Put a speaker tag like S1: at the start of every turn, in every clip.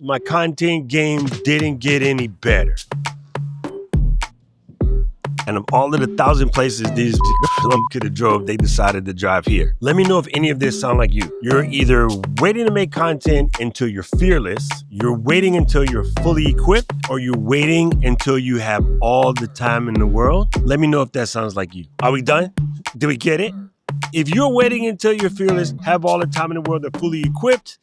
S1: My content game didn't get any better. And of all of the 1,000 places these could have drove, they decided to drive here. Let me know if any of this sound like you. You're either waiting to make content until you're fearless, you're waiting until you're fully equipped, or you're waiting until you have all the time in the world. Let me know if that sounds like you. Are we done? Did we get it? If you're waiting until you're fearless, have all the time in the world, are fully equipped,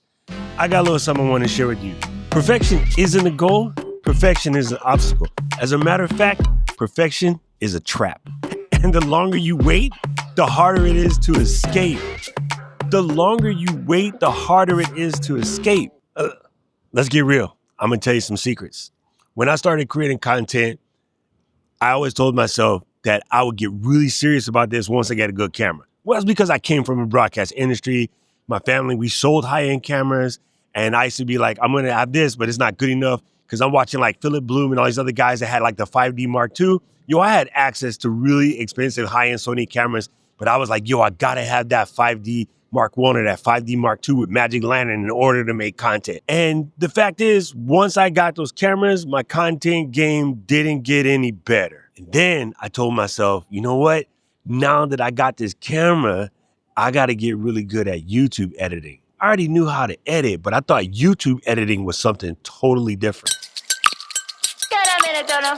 S1: I got a little something I want to share with you. Perfection isn't a goal. Perfection is an obstacle. As a matter of fact, perfection is a trap. And the longer you wait, the harder it is to escape. The longer you wait, the harder it is to escape. Let's get real. I'm going to tell you some secrets. When I started creating content, I always told myself that I would get really serious about this once I got a good camera. Well, it's because I came from a broadcast industry. My family, we sold high-end cameras. And I used to be like, I'm going to have this, but it's not good enough because I'm watching like Philip Bloom and all these other guys that had like the 5D Mark II. Yo, I had access to really expensive high-end Sony cameras, but I was like, yo, I got to have that 5D Mark I or that 5D Mark II with Magic Lantern in order to make content. And the fact is, once I got those cameras, my content game didn't get any better. And then I told myself, you know what? Now that I got this camera, I got to get really good at YouTube editing. I already knew how to edit, but I thought YouTube editing was something totally different.
S2: Got a minute, Dono.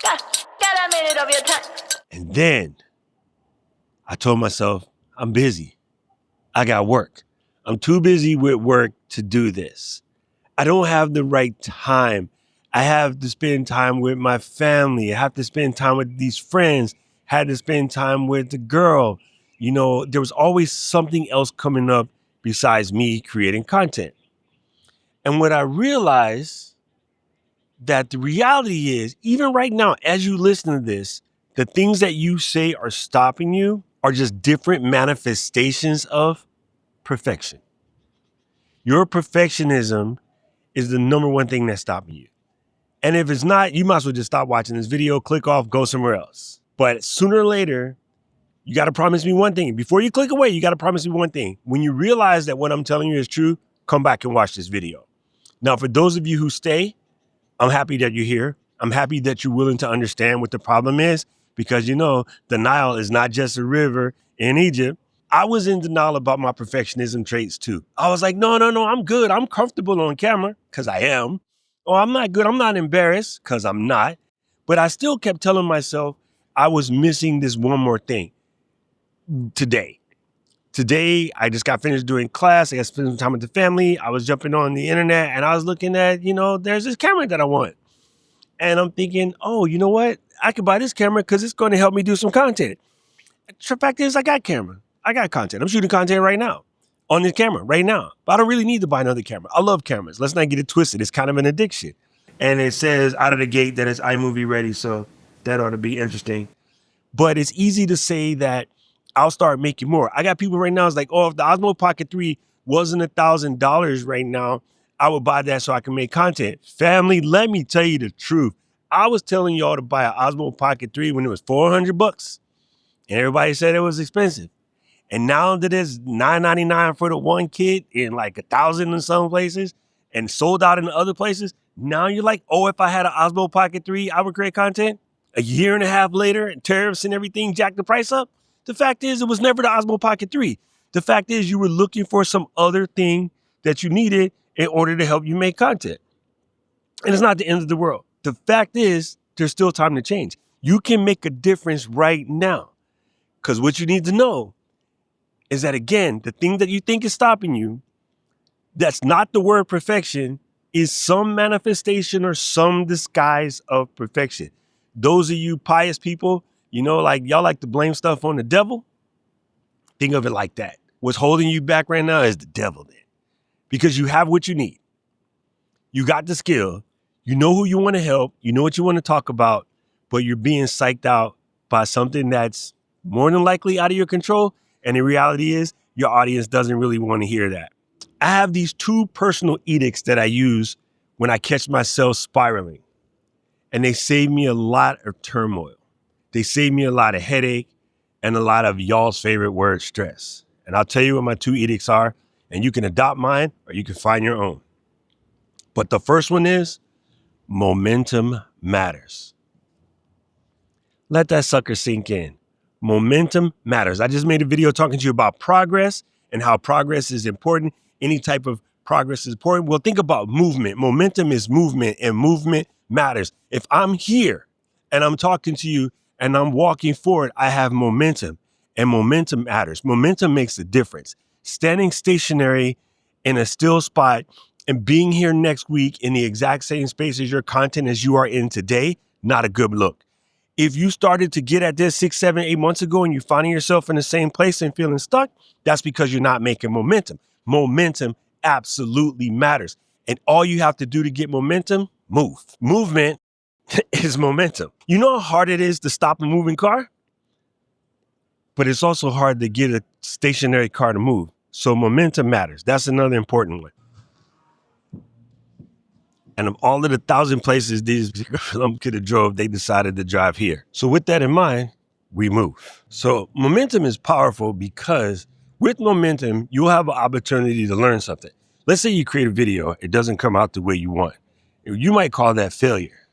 S2: Got a minute of your time.
S1: And then I told myself, I'm busy. I got work. I'm too busy with work to do this. I don't have the right time. I have to spend time with my family. I have to spend time with these friends. I had to spend time with the girl. You know, there was always something else coming up besides me creating content. And what I realized that the reality is, even right now, as you listen to this, the things that you say are stopping you are just different manifestations of perfection. Your perfectionism is the number one thing that's stopping you. And if it's not, you might as well just stop watching this video, click off, go somewhere else. But sooner or later, you got to promise me one thing. Before you click away, you got to promise me one thing. When you realize that what I'm telling you is true, come back and watch this video. Now, for those of you who stay, I'm happy that you're here. I'm happy that you're willing to understand what the problem is because, you know, the Nile is not just a river in Egypt. I was in denial about my perfectionism traits too. I was like, no, I'm good. I'm comfortable on camera because I am. Oh, I'm not good. I'm not embarrassed because I'm not. But I still kept telling myself I was missing this one more thing. Today, I just got finished doing class. I got to spend some time with the family. I was jumping on the internet and I was looking at, there's this camera that I want. And I'm thinking, oh, you know what? I could buy this camera because it's going to help me do some content. The fact is, I got camera. I got content. I'm shooting content right now on this camera right now. But I don't really need to buy another camera. I love cameras. Let's not get it twisted. It's kind of an addiction. And it says out of the gate that it's iMovie ready. So that ought to be interesting. But it's easy to say that I'll start making more. I got people right now, it's like, oh, if the Osmo Pocket 3 wasn't $1,000 right now, I would buy that so I can make content. Family, let me tell you the truth. I was telling y'all to buy an Osmo Pocket 3 when it was $400 and everybody said it was expensive. And now that it's $999 for the one kit in like $1,000 in some places and sold out in other places, now you're like, oh, if I had an Osmo Pocket 3, I would create content. A year and a half later, tariffs and everything jacked the price up. The fact is, it was never the Osmo Pocket 3. The fact is, you were looking for some other thing that you needed in order to help you make content. And it's not the end of the world. The fact is, there's still time to change. You can make a difference right now. Because what you need to know is that, again, the thing that you think is stopping you, that's not the word perfection, is some manifestation or some disguise of perfection. Those of you pious people, like y'all like to blame stuff on the devil. Think of it like that. What's holding you back right now is the devil then. Because you have what you need. You got the skill. You know who you want to help. You know what you want to talk about, but you're being psyched out by something that's more than likely out of your control. And the reality is your audience doesn't really want to hear that. I have these 2 personal edicts that I use when I catch myself spiraling. And they save me a lot of turmoil. They save me a lot of headache and a lot of y'all's favorite word, stress. And I'll tell you what my 2 edicts are, and you can adopt mine or you can find your own. But the first one is momentum matters. Let that sucker sink in. Momentum matters. I just made a video talking to you about progress and how progress is important. Any type of progress is important. Well, think about movement. Momentum is movement, and movement matters. If I'm here and I'm talking to you and I'm walking forward, I have momentum, and momentum matters. Momentum makes a difference. Standing stationary in a still spot and being here next week in the exact same space as your content as you are in today, not a good look. If you started to get at this 6, 7, 8 months ago and you're finding yourself in the same place and feeling stuck, that's because you're not making momentum. Momentum absolutely matters. And all you have to do to get momentum, move. Movement is momentum. You know how hard it is to stop a moving car? But it's also hard to get a stationary car to move. So momentum matters. That's another important one. And of all of the 1,000 places these people could have drove, they decided to drive here. So with that in mind, we move. So momentum is powerful because with momentum, you'll have an opportunity to learn something. Let's say you create a video, it doesn't come out the way you want. You might call that failure,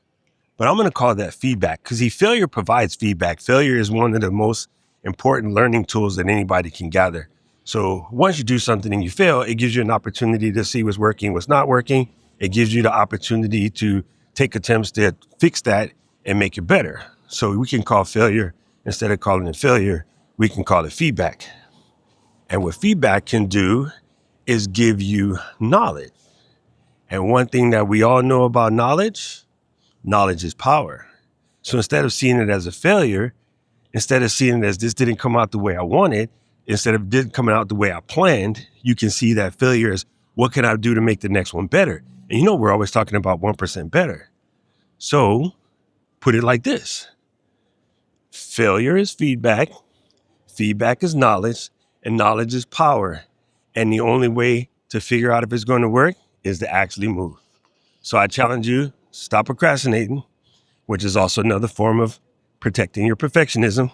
S1: but I'm going to call that feedback because failure provides feedback. Failure is one of the most important learning tools that anybody can gather. So once you do something and you fail, it gives you an opportunity to see what's working, what's not working. It gives you the opportunity to take attempts to fix that and make it better. So we can call failure, instead of calling it failure, we can call it feedback. And what feedback can do is give you knowledge. And one thing that we all know about knowledge is power. So instead of seeing it as a failure, instead of seeing it as this didn't come out the way I wanted, instead of didn't coming out the way I planned, you can see that failure as what can I do to make the next one better? And you know, we're always talking about 1% better. So put it like this. Failure is feedback. Feedback is knowledge, and knowledge is power. And the only way to figure out if it's going to work is to actually move. So I challenge you, stop procrastinating, which is also another form of protecting your perfectionism.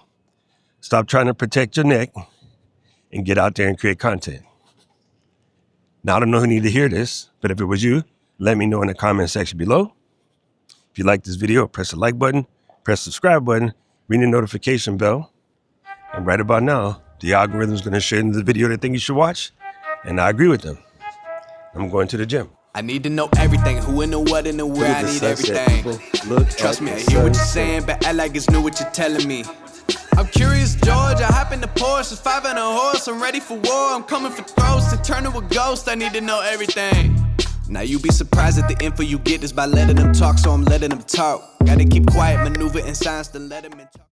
S1: Stop trying to protect your neck and get out there and create content. Now, I don't know who need to hear this, but if it was you, let me know in the comment section below. If you like this video, press the like button, press the subscribe button, ring the notification bell. And right about now, the algorithm is going to show you the video they think you should watch. And I agree with them. I'm going to the gym.
S3: I need to know everything, who and the what and the where, I need everything. Trust me, I hear what you're saying, but act like it's new what you're telling me. I'm curious, George, I hop in the Porsche, it's 5 and a horse, I'm ready for war, I'm coming for throats, to turn to a ghost, I need to know everything. Now you be surprised at the info you get is by letting them talk, so I'm letting them talk. Gotta keep quiet, maneuver in silence to let them in talk.